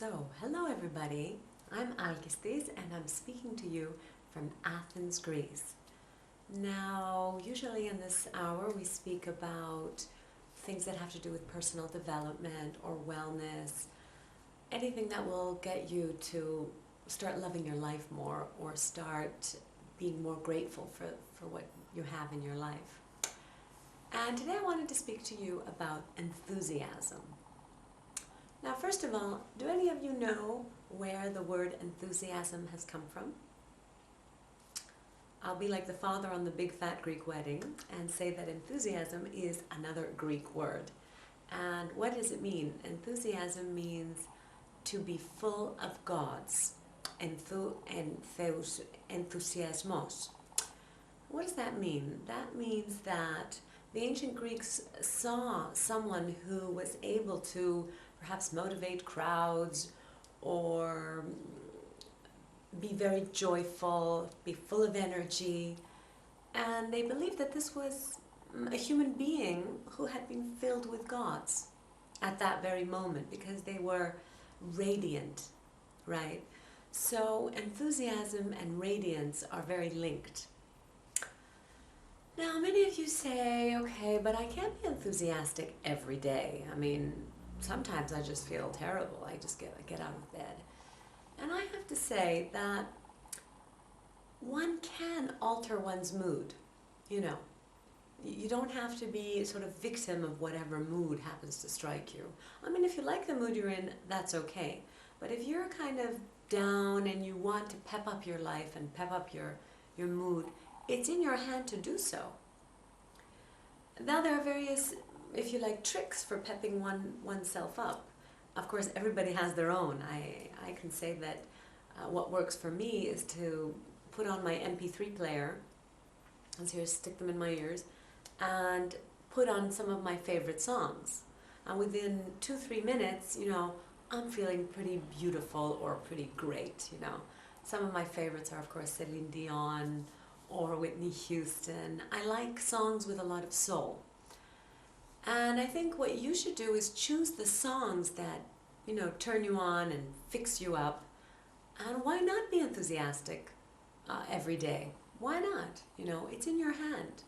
So, hello everybody, I'm Alkistis and I'm speaking to you from Athens, Greece. Now, usually in this hour we speak about things that have to do with personal development or wellness, anything that will get you to start loving your life more or start being more grateful for what you have in your life. And today I wanted to speak to you about enthusiasm. Now, first of all, do any of you know where the word enthusiasm has come from? I'll be like the father on the big fat Greek wedding and say that enthusiasm is another Greek word. And what does it mean? Enthusiasm means to be full of gods. Enthusiasmos. What does that mean? That means that the ancient Greeks saw someone who was able to perhaps motivate crowds or be very joyful, be full of energy, and they believed that this was a human being who had been filled with gods at that very moment because they were radiant, right? So enthusiasm and radiance are very linked. Now, many of you say, okay, but I can't be enthusiastic every day. I mean, sometimes I just feel terrible. I just get out of bed. And I have to say that one can alter one's mood, you know. You don't have to be sort of victim of whatever mood happens to strike you. I mean, if you like the mood you're in, that's okay. But if you're kind of down and you want to pep up your life and pep up your mood, it's in your hand to do so. Now there are various, if you like, tricks for pepping oneself up. Of course, everybody has their own. I can say that what works for me is to put on my MP3 player, and so stick them in my ears, and put on some of my favorite songs. And within 2-3 minutes, you know, I'm feeling pretty beautiful or pretty great, you know. Some of my favorites are, of course, Celine Dion or Whitney Houston. I like songs with a lot of soul. And I think what you should do is choose the songs that, you know, turn you on and fix you up. And why not be enthusiastic every day? Why not? You know, it's in your hand.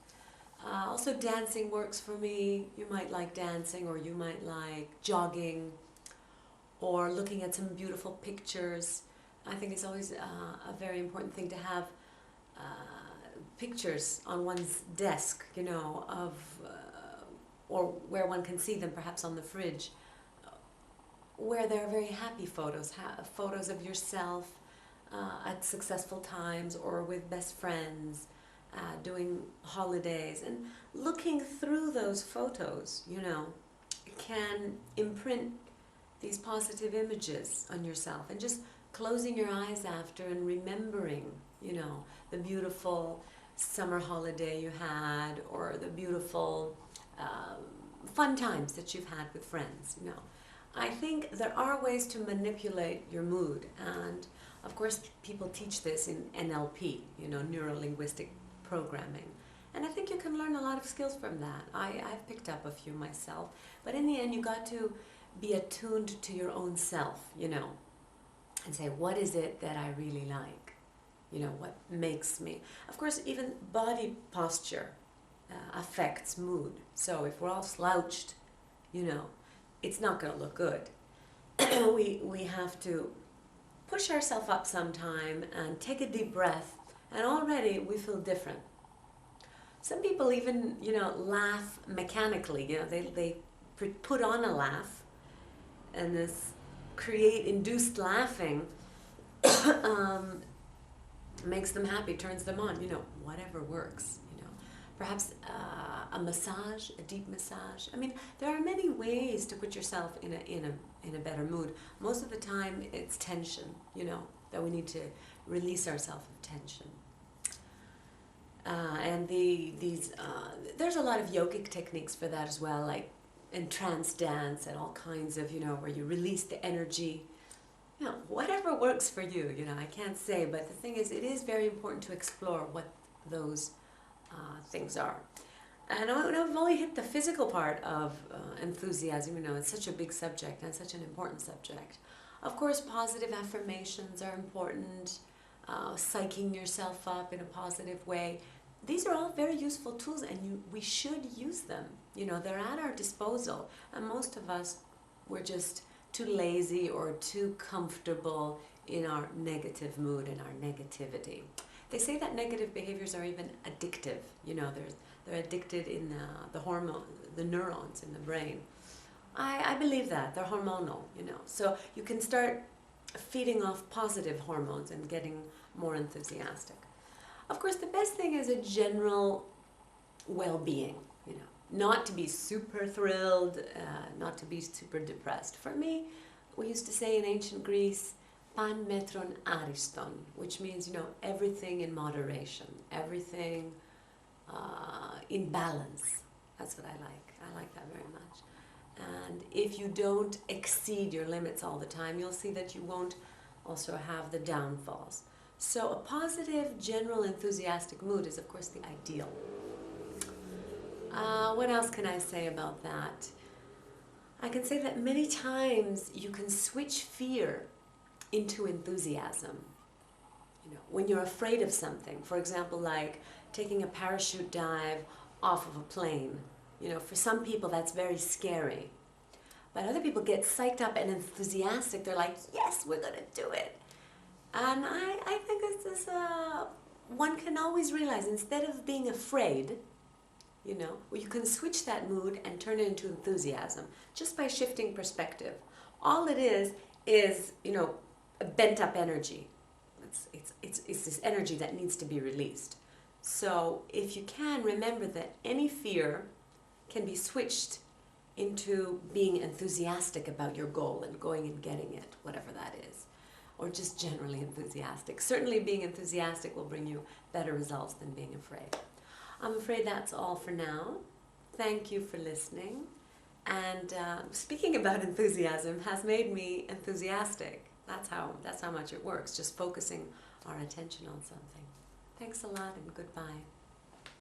Also, dancing works for me. You might like dancing, or you might like jogging, or looking at some beautiful pictures. I think it's always a very important thing to have pictures on one's desk, you know, of or where one can see them, perhaps on the fridge, where there are very happy photos, photos of yourself at successful times or with best friends, doing holidays. And looking through those photos, you know, can imprint these positive images on yourself, and just closing your eyes after and remembering, you know, the beautiful summer holiday you had, or the beautiful fun times that you've had with friends, you know. I think there are ways to manipulate your mood, and of course people teach this in NLP, you know, neuro-linguistic programming. And I think you can learn a lot of skills from that. I've picked up a few myself, but in the end you got to be attuned to your own self, you know, and say, what is it that I really like? You know, what makes me? Of course, even body posture affects mood. So if we're all slouched, you know, it's not going to look good. we have to push ourselves up sometime and take a deep breath, and already we feel different. Some people even, you know, laugh mechanically. You know, they put on a laugh, and this induced laughing makes them happy, turns them on, you know, whatever works, you know. Perhaps a massage, a deep massage. I mean, there are many ways to put yourself in a better mood. Most of the time it's tension, you know, that we need to release ourselves of tension. And there's a lot of yogic techniques for that as well, like in trance dance and all kinds of, you know, where you release the energy. You know, whatever works for you, you know, I can't say, but the thing is, it is very important to explore what those things are. And I've only hit the physical part of enthusiasm, you know, it's such a big subject and such an important subject. Of course, positive affirmations are important, psyching yourself up in a positive way. These are all very useful tools, and we should use them. You know, they're at our disposal, and most of us, we're just too lazy or too comfortable in our negative mood and our negativity. They say that negative behaviors are even addictive. You know, they're addicted in the hormone, the neurons in the brain. I believe that. They're hormonal, you know. So you can start feeding off positive hormones and getting more enthusiastic. Of course, the best thing is a general well-being, you know. Not to be super thrilled, not to be super depressed. For me, we used to say in ancient Greece, pan metron ariston, which means, you know, everything in moderation, everything in balance. That's what I like. I like that very much. And if you don't exceed your limits all the time, you'll see that you won't also have the downfalls. So a positive, general, enthusiastic mood is, of course, the ideal. What else can I say about that? I can say that many times you can switch fear into enthusiasm. You know, when you're afraid of something, for example, like taking a parachute dive off of a plane. You know, for some people that's very scary. But other people get psyched up and enthusiastic. They're like, yes, we're going to do it. And I think this is, one can always realize, instead of being afraid, you know, well, you can switch that mood and turn it into enthusiasm just by shifting perspective. All it is, you know, a bent up energy. It's this energy that needs to be released. So if you can, remember that any fear can be switched into being enthusiastic about your goal and going and getting it, whatever that is, or just generally enthusiastic. Certainly being enthusiastic will bring you better results than being afraid. I'm afraid that's all for now. Thank you for listening. And speaking about enthusiasm has made me enthusiastic. That's how much it works, just focusing our attention on something. Thanks a lot and goodbye.